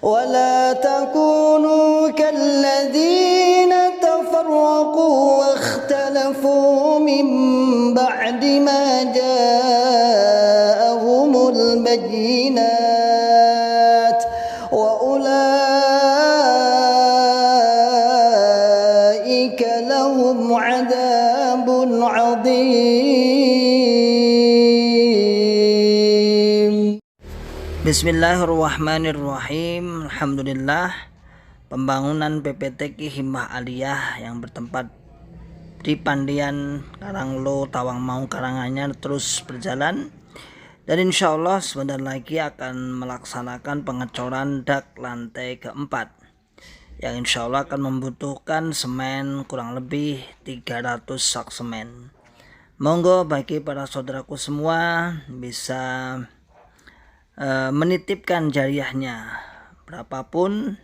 ولا تكونوا كالذين تفرقوا واختلفوا من بعد ما جاءهم البينات وأولئك لهم عذاب عظيم. Bismillahirrahmanirrahim. Alhamdulillah, pembangunan PPTQ Himmah Aliyah yang bertempat di Pandian Karanglo, Tawangmangu, Karanganyar terus berjalan, dan insya Allah sebentar lagi akan melaksanakan pengecoran dak lantai keempat yang insya Allah akan membutuhkan semen kurang lebih 300 sak semen. Monggo bagi para saudaraku semua bisa menitipkan jariahnya berapapun,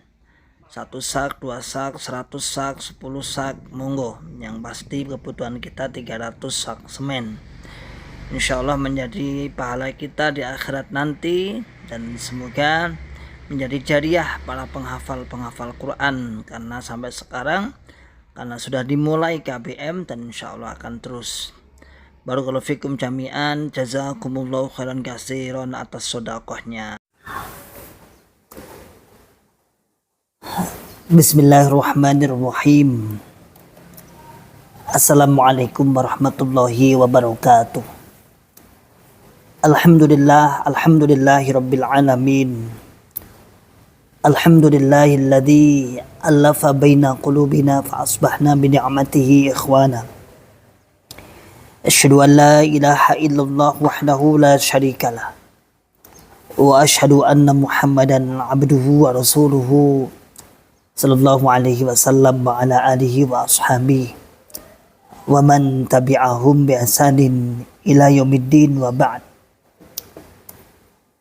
1 sak, 2 sak, 100 sak, 10 sak, monggo. Yang pasti kebutuhan kita 300 sak semen. Insya Allah menjadi pahala kita di akhirat nanti, dan semoga menjadi jariah para penghafal Quran, karena sampai sekarang karena sudah dimulai KBM dan insya Allah akan terus. Barakallahu fikum jami'an, jazakumullahu khairan katsiran atas sedekahnya. Bismillahirrahmanirrahim. Assalamualaikum warahmatullahi wabarakatuh. Alhamdulillahirabbil alamin. Alhamdulillahilladzi alafa baina qulubina fa asbahna bi ni'matihi ikhwana. Asyhadu an la ilaha illallah wahdahu la syarikalah wa asyhadu anna Muhammadan abduhu wa rasuluhu sallallahu alaihi wasallam wa ala alihi wa ashabihi wa man tabi'ahum bi ihsanin ila yaumiddin wa ba'd.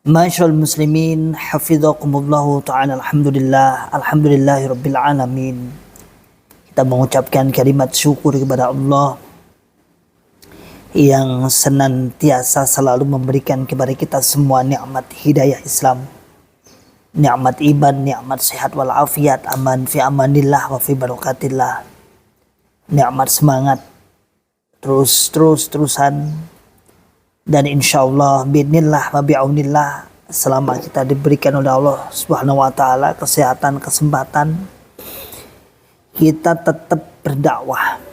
Ma'asyiral muslimin, hafizakumullahu ta'ala. Alhamdulillahirabbil alamin. Kita mengucapkan kalimat syukur kepada Allah yang senantiasa selalu memberikan kepada kita semua nikmat hidayah Islam, nikmat iman, nikmat sehat walafiat, aman fi amanillah wa fi barakatillah, nikmat semangat terusan, dan insyaallah biidznillah wa bi'aunillah, selama kita diberikan oleh Allah Subhanahu wa taala kesehatan, kesempatan, kita tetap berdakwah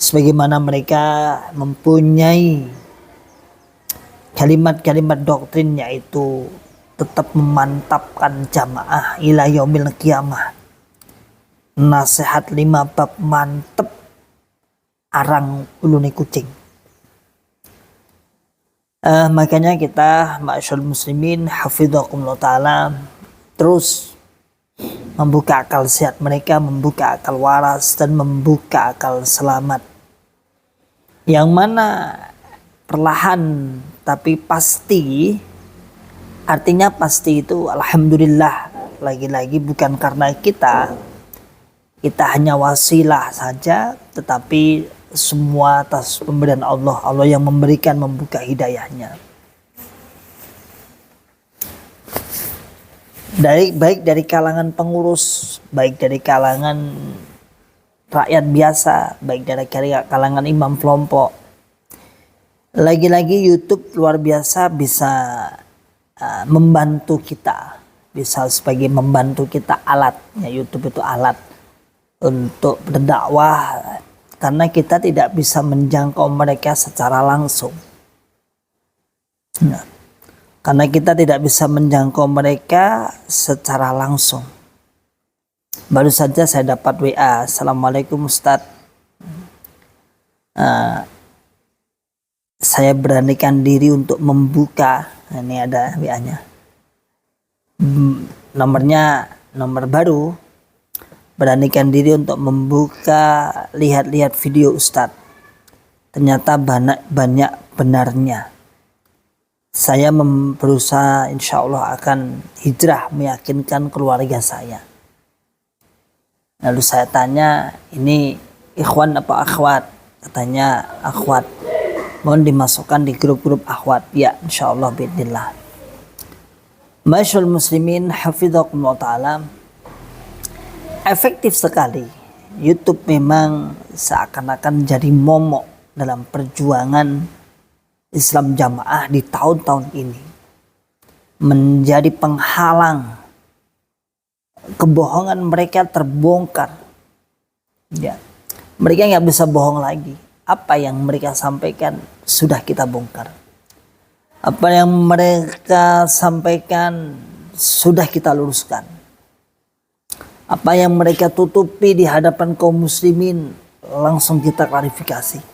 sebagaimana mereka mempunyai kalimat-kalimat doktrin, yaitu tetap memantapkan jamaah ila yaumil qiyamah. Nasihat 5 bab mantep arang ulune kucing. Makanya kita ma'asyiral muslimin hafizakumullah ta'ala terus membuka akal sehat mereka, membuka akal waras, dan membuka akal selamat, yang mana perlahan tapi pasti. Artinya pasti itu alhamdulillah, lagi-lagi bukan karena kita hanya wasilah saja, tetapi semua atas pemberian Allah yang memberikan, membuka hidayahnya. Baik dari kalangan pengurus, baik dari kalangan rakyat biasa, baik dari kalangan imam kelompok. Lagi-lagi YouTube luar biasa bisa membantu kita, bisa sebagai membantu kita alatnya. YouTube itu alat untuk berdakwah, karena kita tidak bisa menjangkau mereka secara langsung. Karena kita tidak bisa menjangkau mereka secara langsung. Baru saja saya dapat WA, Assalamualaikum Ustadz, saya beranikan diri untuk membuka. Ini ada WA-nya, nomor baru. Beranikan diri untuk membuka, lihat-lihat video Ustadz. Ternyata banyak benarnya. Saya berusaha, insya Allah akan hijrah meyakinkan keluarga saya. Lalu saya tanya, ini ikhwan apa akhwat? Katanya akhwat. Mohon dimasukkan di grup-grup akhwat. Ya, insya Allah biidznillah. Masyaallah muslimin hafidhakumullah ta'ala, efektif sekali YouTube memang seakan-akan jadi momok dalam perjuangan Islam Jamaah di tahun-tahun ini, menjadi penghalang kebohongan mereka terbongkar. Ya, mereka nggak bisa bohong lagi. Apa yang mereka sampaikan sudah kita bongkar. Apa yang mereka sampaikan sudah kita luruskan. Apa yang mereka tutupi di hadapan kaum muslimin langsung kita klarifikasi.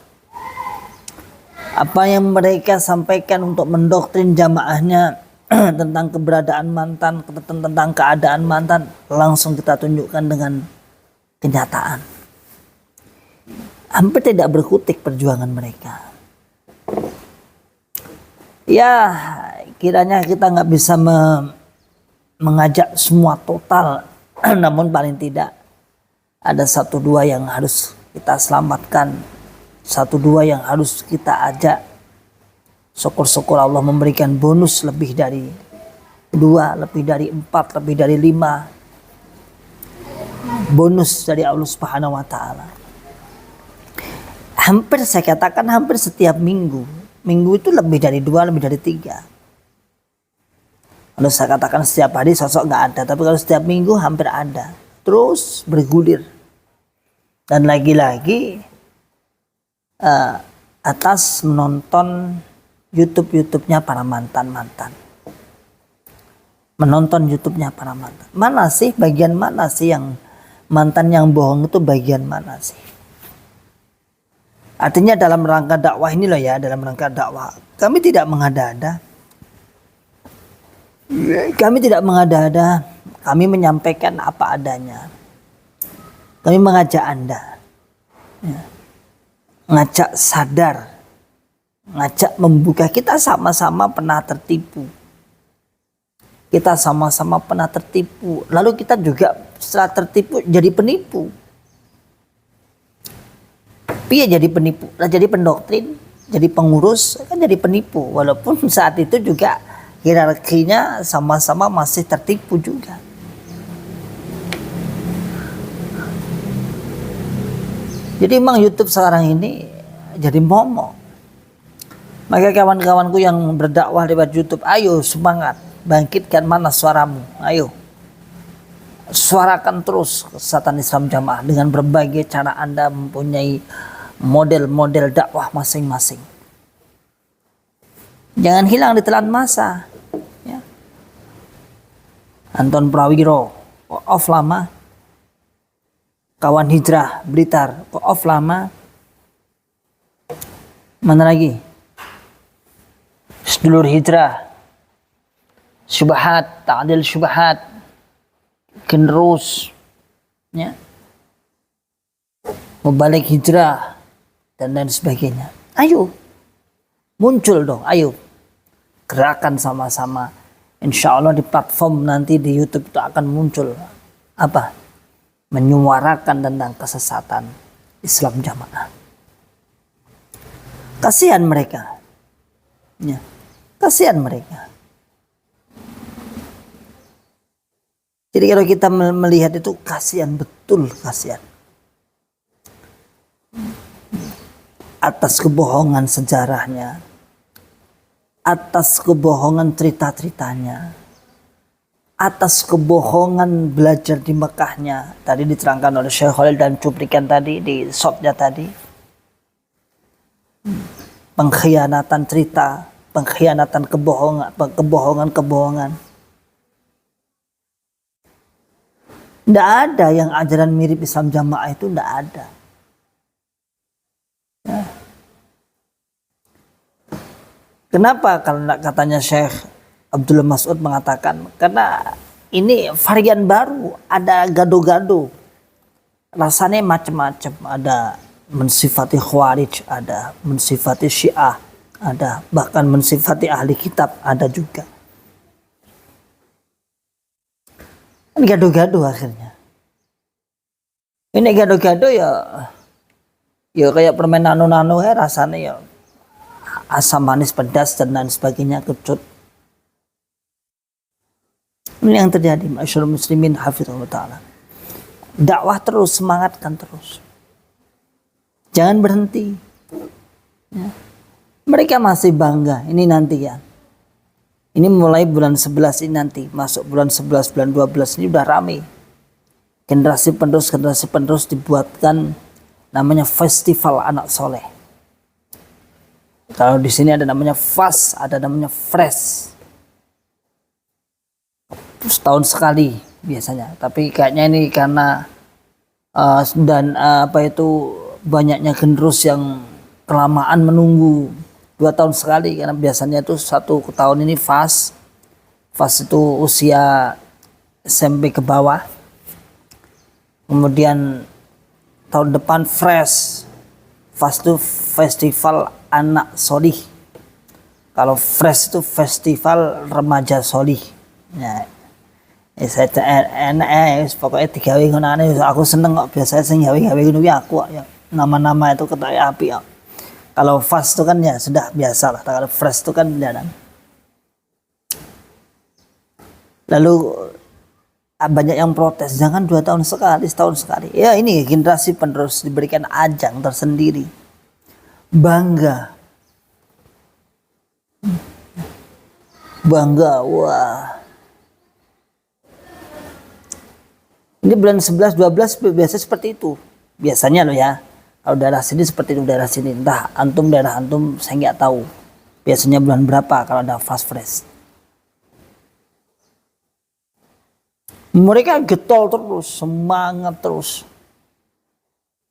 Apa yang mereka sampaikan untuk mendoktrin jamaahnya tentang keberadaan mantan, tentang keadaan mantan, langsung kita tunjukkan dengan kenyataan. Hampir tidak berkutik perjuangan mereka. Ya, kiranya kita nggak bisa mengajak semua total, namun paling tidak ada satu dua yang harus kita selamatkan, satu dua yang harus kita ajak. Syukur-syukur Allah memberikan bonus lebih dari 2, lebih dari 4, lebih dari 5 bonus dari Allah Subhanahu wa Ta'ala. Hampir saya katakan hampir setiap minggu itu lebih dari 2, lebih dari 3. Kalau saya katakan setiap hari sosok nggak ada, tapi kalau setiap minggu hampir ada, terus bergulir. Dan lagi-lagi atas menonton YouTube-nya para mantan-mantan, menonton YouTube-nya para mantan. Mana sih, bagian mana sih yang mantan yang bohong itu, bagian mana sih? Artinya dalam rangka dakwah ini loh ya, dalam rangka dakwah kami tidak mengada-ada. Kami tidak mengada-ada, kami menyampaikan apa adanya. Kami mengajak Anda, ya, ngajak sadar, ngajak membuka. Kita sama-sama pernah tertipu. Kita sama-sama pernah tertipu. Lalu kita juga setelah tertipu jadi penipu. Tapi ya jadi penipu, jadi pendoktrin, jadi pengurus, kan jadi penipu. Walaupun saat itu juga hierarkinya sama-sama masih tertipu juga. Jadi memang YouTube sekarang ini jadi momok. Maka kawan-kawanku yang berdakwah lewat YouTube, ayo semangat, bangkitkan mana suaramu, ayo. Suarakan terus kesesatan Islam Jamaah dengan berbagai cara. Anda mempunyai model-model dakwah masing-masing. Jangan hilang di telan masa. Ya. Anton Prawiro, off lama. Kawan Hijrah Blitar, off lama. Mana lagi? Sedulur Hijrah, Syubhat, Ta'dil Syubhat, Generus, ya. Mubalik Hijrah dan lain sebagainya. Ayo, muncul dong, ayo. Gerakan sama-sama. Insya Allah di platform nanti di YouTube itu akan muncul apa? Menyuarakan tentang kesesatan Islam Jamaah. Kasihan mereka. Ya, kasihan mereka. Jadi kalau kita melihat itu kasihan, betul kasihan. Atas kebohongan sejarahnya, atas kebohongan cerita-ceritanya, atas kebohongan belajar di Mekahnya. Tadi diterangkan oleh Syekh Khalil dan cuplikan tadi di shotnya tadi. Pengkhianatan cerita, pengkhianatan kebohongan. Tidak ada yang ajaran mirip Islam Jamaah itu, tidak ada. Ya. Kenapa? Karena katanya Syekh Abdullah Mas'ud mengatakan, karena ini varian baru, ada gado-gado, rasanya macam-macam, ada mensifati Khawarij, ada mensifati Syiah, ada bahkan mensifati ahli kitab, ada juga. Ini gado-gado akhirnya. Ini gado-gado ya kayak permen nano-nano ya, rasanya ya asam manis pedas dan lain sebagainya, kecut. Ini yang terjadi, masyaallah muslimin hafizahullah taala. Dakwah terus, semangatkan terus. Jangan berhenti. Ya. Mereka masih bangga. Ini nanti ya. Ini mulai bulan 11 ini nanti. Masuk bulan 11, bulan 12 ini udah rame. Generasi penerus dibuatkan namanya Festival Anak Soleh. Kalau di sini ada namanya FAS, ada namanya Fresh. Setahun sekali biasanya. Tapi kayaknya ini karena banyaknya generus yang kelamaan menunggu 2 tahun sekali, karena biasanya itu 1 tahun ini FAS itu usia SMP ke bawah, kemudian tahun depan FAS itu Festival Anak Solih, kalau Fresh itu Festival Remaja Solih. Ya, saya pokoknya digawe ngono, aku seneng kok, biasanya sing gawe-gawe ngono aku ya, nama-nama itu ketaya api ya. Kalau FAS itu kan ya sudah biasa lah, kalau Fresh itu kan jarang. Lalu banyak yang protes, jangan 2 tahun sekali, setahun sekali. Ya ini generasi penerus diberikan ajang tersendiri, bangga, wah. Ini bulan 11, 12 biasa seperti itu. Biasanya loh ya. Kalau daerah sini seperti itu, daerah sini. Entah antum, daerah antum saya nggak tahu. Biasanya bulan berapa kalau ada FAS Fresh. Mereka getol terus, semangat terus.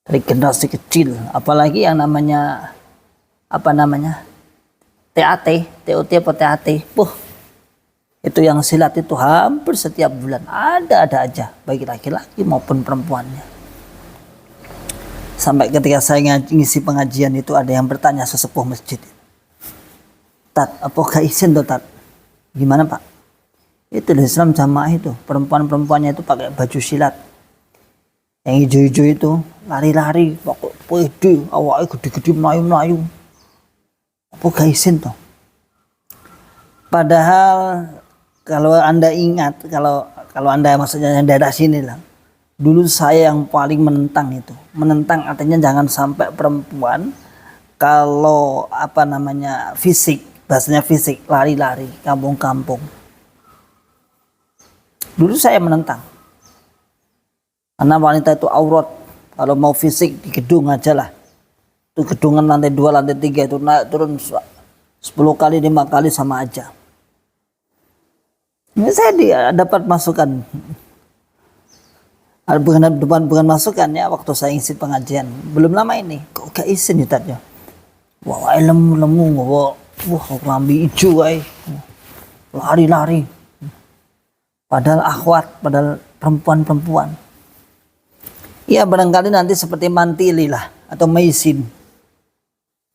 Dari generasi kecil. Apalagi yang namanya, TAT, TOT apa TAT. Itu yang silat itu hampir setiap bulan. Ada aja. Baik laki-laki maupun perempuannya. Sampai ketika saya ngisi pengajian itu ada yang bertanya sesepuh masjid. Tat, apakah izin tuh Tat? Gimana Pak? Itu di Islam jamaah itu. Perempuan-perempuannya itu pakai baju silat. Yang hijau-hijau itu lari-lari. Pede, awalnya gede-gede melayu-melayu. Apakah izin tuh? Padahal kalau Anda ingat, kalau Anda maksudnya yang daerah sini lah. Dulu saya yang paling menentang itu. Menentang artinya jangan sampai perempuan kalau fisik, bahasanya fisik, lari-lari, kampung-kampung. Dulu saya menentang. Karena wanita itu aurat. Kalau mau fisik di gedung aja lah. Itu gedungan lantai 2, lantai 3 itu naik turun 10 kali, 5 kali sama aja. Ini saya dapat masukan. Bukan masukan ya, waktu saya ngisi pengajian belum lama ini, kok gak izin ya Tatnya. Wah lemu wah lambi hijau lari-lari, padahal akhwat, padahal perempuan. Ya barangkali nanti seperti Mantili lah atau Maisin.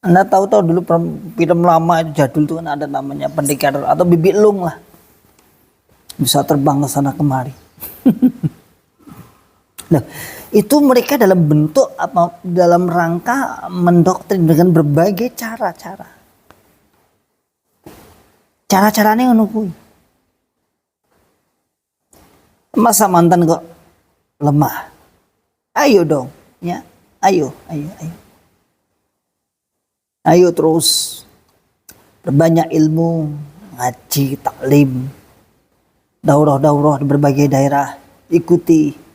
Anda tahu dulu film lama itu jadul itu kan ada namanya Pendekar atau Bibi Lung lah, bisa terbang ke sana kemari. Nah, itu mereka dalam bentuk dalam rangka mendoktrin dengan berbagai cara-cara. Cara-caranya menunggu. Masa mantan kok lemah? Ayo dong, ya. Ayo. Ayo terus berbanyak ilmu, ngaji, taklim, daurah di berbagai daerah, ikuti.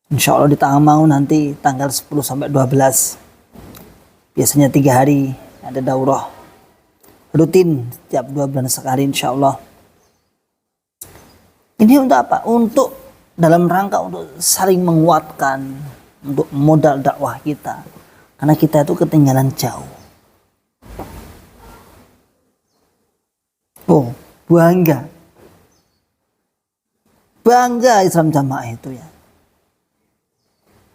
Insya Allah di Tangmau nanti tanggal 10 sampai 12. Biasanya 3 hari ada daurah. Rutin setiap 2 bulan sekali insya Allah. Ini untuk apa? Untuk dalam rangka untuk saling menguatkan. Untuk modal dakwah kita. Karena kita itu ketinggalan jauh. Oh, bangga Islam jamaah itu ya.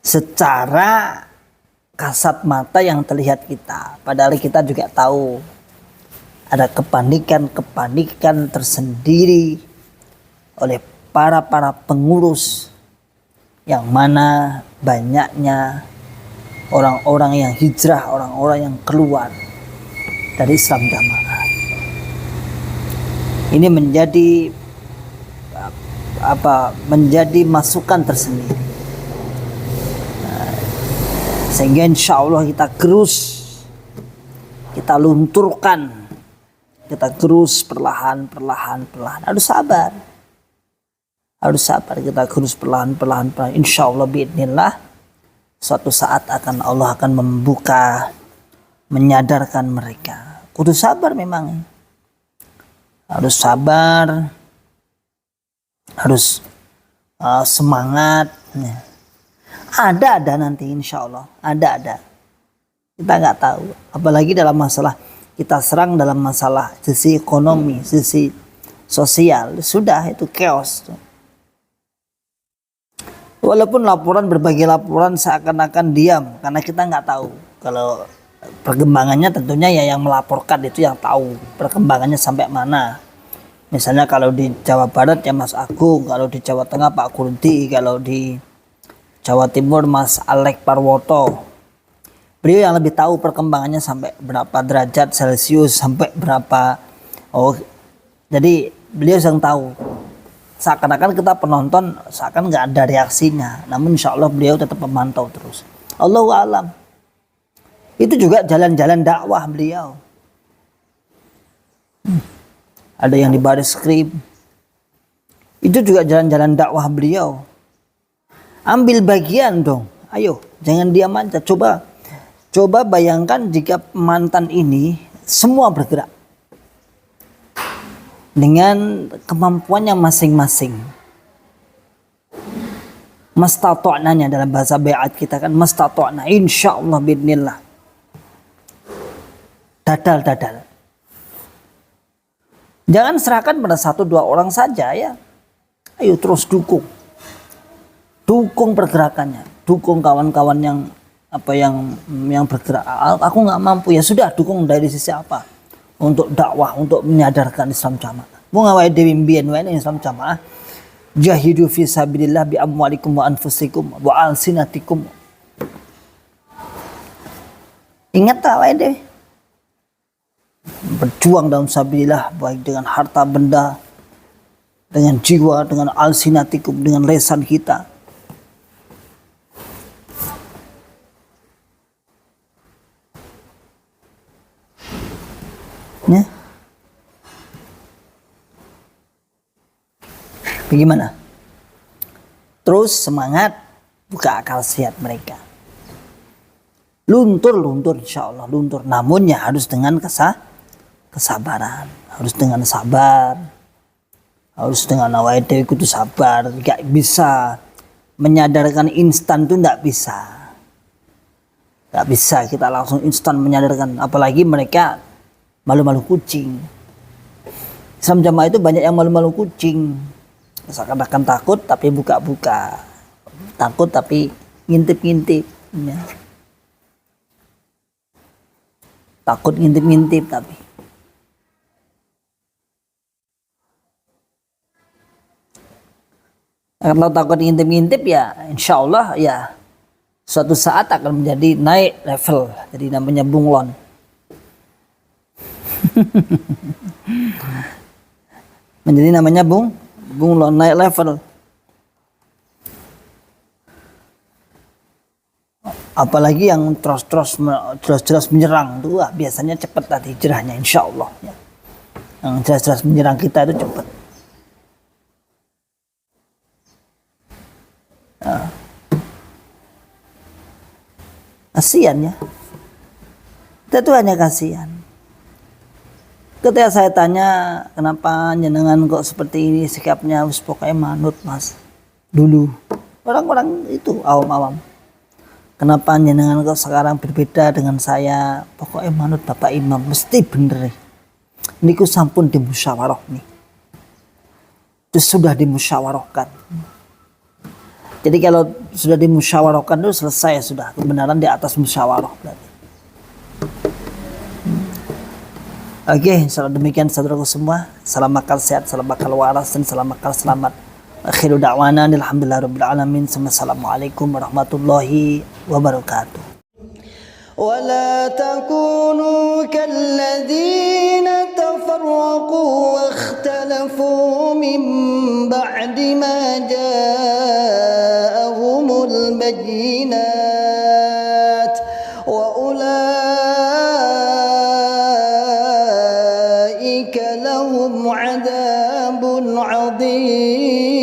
Secara kasat mata yang terlihat kita, padahal kita juga tahu ada kepanikan tersendiri oleh para pengurus, yang mana banyaknya orang-orang yang hijrah, orang-orang yang keluar dari Islam jamaah. Ini menjadi menjadi masukan tersendiri. Sehingga insya Allah kita lunturkan, kita gerus perlahan. Harus sabar kita gerus perlahan. Insya Allah biidznillah suatu saat Allah akan membuka, menyadarkan mereka. Kudu sabar memang, harus sabar, harus semangat. Ada nanti insya Allah, ada. Kita nggak tahu, apalagi dalam masalah kita serang dalam masalah sisi ekonomi, sisi sosial, sudah itu chaos. Walaupun berbagai laporan seakan-akan diam, karena kita nggak tahu. Kalau perkembangannya tentunya ya yang melaporkan itu yang tahu perkembangannya sampai mana. Misalnya kalau di Jawa Barat ya Mas Agung, kalau di Jawa Tengah Pak Kurdi, kalau di Jawa Timur Mas Alek Parwoto. Beliau yang lebih tahu perkembangannya sampai berapa derajat Celcius, sampai berapa. Jadi beliau yang tahu. Seakan-akan kita penonton seakan nggak ada reaksinya, namun insya Allah beliau tetap memantau terus. Allahu a'lam. Itu juga jalan-jalan dakwah beliau. Ada yang di baris krim. Itu juga jalan-jalan dakwah beliau. Ambil bagian dong. Ayo, jangan diam aja. Coba bayangkan jika mantan ini semua bergerak dengan kemampuannya masing-masing. Mastata'nanya dalam bahasa bai'at kita kan, mastata'na insyaallah biidznillah. Dadal. Jangan serahkan pada 1-2 orang saja ya. Ayo terus dukung pergerakannya, dukung kawan-kawan yang bergerak. Aku nggak mampu, ya sudah, dukung dari sisi apa? Untuk dakwah, untuk menyadarkan Islam jamaah. Mau ngawain dewi mbien Islam jamaah. Jahidu fi sabilillah bi amwalikum wa anfusikum wa alsinatikum. Ingat tak wae deh. Berjuang dalam sabilillah, baik dengan harta benda, dengan jiwa, dengan alsinatikum, dengan lesan kita. Ya. Bagaimana? Terus semangat, buka akal sehat mereka. Luntur insya Allah luntur. Namun ya harus dengan kesabaran, harus dengan sabar, harus dengan awalnya itu sabar. Gak bisa menyadarkan instan tuh, gak bisa kita langsung instan menyadarkan. Apalagi mereka malu-malu kucing. Islam jamaah itu banyak yang malu-malu kucing. Seakan-akan takut tapi buka-buka, takut tapi ngintip-ngintip ya. Takut ngintip-ngintip tapi kalau takut ngintip-ngintip ya insya Allah ya suatu saat akan menjadi naik level, jadi namanya bunglon. Menjadi namanya bunglon, naik level. Apalagi yang terus menyerang tuh biasanya cepat tadi hijrahnya insya Allah ya. Yang jelas-jelas menyerang kita itu cepat. Kasihan ya. Kita tuh hanya kasihan. Ketika saya tanya kenapa jenengan kok seperti ini sikapnya, wis pokoknya manut Mas. Dulu orang-orang itu awam-awam. Kenapa jenengan kok sekarang berbeda dengan saya? Pokoknya manut Bapak Imam mesti bener. Niku sampun dimusyawarah nih. Itu sudah dimusyawarahkan. Jadi kalau sudah dimusyawarahkan itu selesai sudah, kebenaran di atas musyawarah berarti. Oke, demikian saudaraku semua. Salam akal sehat, salam akal waras, dan salam akal selamat. Akhiru da'wana alhamdulillahirabbil alamin. Assalamualaikum warahmatullahi wabarakatuh. ولا تكونوا كالذين تفرقوا واختلفوا من بعد ما جاءهم البينات وأولئك لهم عذاب عظيم.